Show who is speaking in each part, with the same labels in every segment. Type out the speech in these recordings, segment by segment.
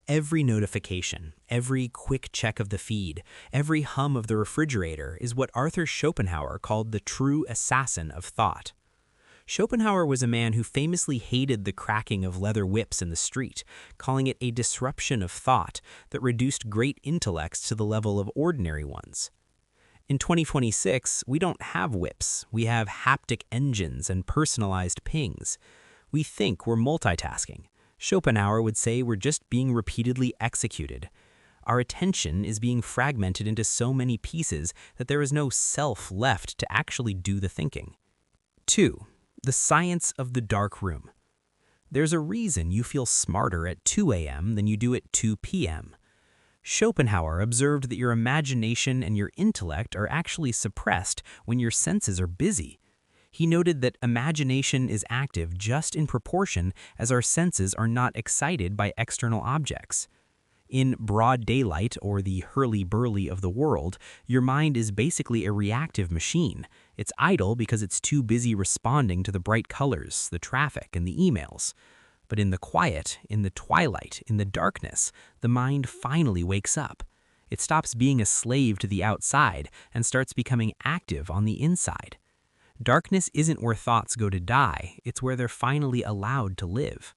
Speaker 1: Every notification, every quick check of the feed, every hum of the refrigerator is what Arthur Schopenhauer called the true assassin of thought. Schopenhauer was a man who famously hated the cracking of leather whips in the street, calling it a disruption of thought that reduced great intellects to the level of ordinary ones. In 2026, we don't have whips, we have haptic engines and personalized pings. We think we're multitasking. Schopenhauer would say we're just being repeatedly executed. Our attention is being fragmented into so many pieces that there is no self left to actually do the thinking. 2. The science of the dark room. There's a reason you feel smarter at 2 a.m. than you do at 2 p.m. Schopenhauer observed that your imagination and your intellect are actually suppressed when your senses are busy. He noted that imagination is active just in proportion as our senses are not excited by external objects. In broad daylight, or the hurly-burly of the world, your mind is basically a reactive machine. It's idle because it's too busy responding to the bright colors, the traffic, and the emails. But in the quiet, in the twilight, in the darkness, the mind finally wakes up. It stops being a slave to the outside and starts becoming active on the inside. Darkness isn't where thoughts go to die, it's where they're finally allowed to live.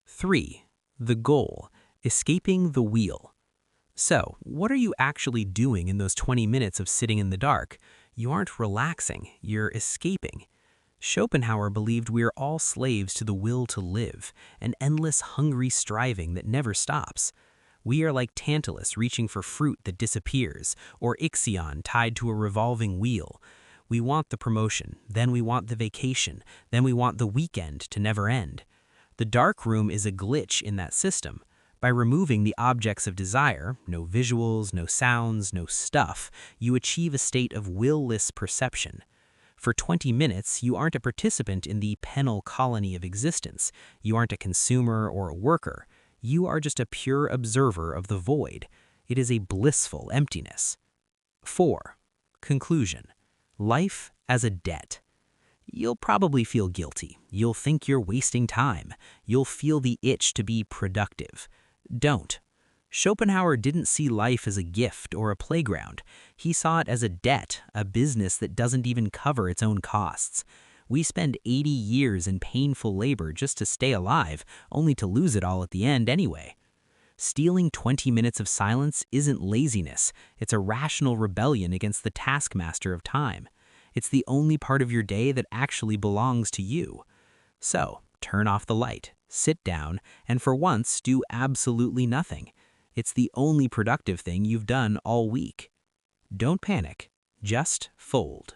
Speaker 1: 3. The goal. Escaping the wheel. So, what are you actually doing in those 20 minutes of sitting in the dark? You aren't relaxing, you're escaping. Schopenhauer believed we are all slaves to the will to live, an endless hungry striving that never stops. We are like Tantalus reaching for fruit that disappears, or Ixion tied to a revolving wheel. We want the promotion, then we want the vacation, then we want the weekend to never end. The dark room is a glitch in that system. By removing the objects of desire, no visuals, no sounds, no stuff, you achieve a state of will-less perception. For 20 minutes, you aren't a participant in the penal colony of existence. You aren't a consumer or a worker. You are just a pure observer of the void. It is a blissful emptiness. 4. Conclusion. Life as a debt. You'll probably feel guilty. You'll think you're wasting time. You'll feel the itch to be productive. Don't. Schopenhauer didn't see life as a gift or a playground. He saw it as a debt, a business that doesn't even cover its own costs. We spend 80 years in painful labor just to stay alive, only to lose it all at the end anyway. Stealing 20 minutes of silence isn't laziness. It's a rational rebellion against the taskmaster of time. It's the only part of your day that actually belongs to you. So, turn off the light, sit down, and for once do absolutely nothing. It's the only productive thing you've done all week. Don't panic, just fold.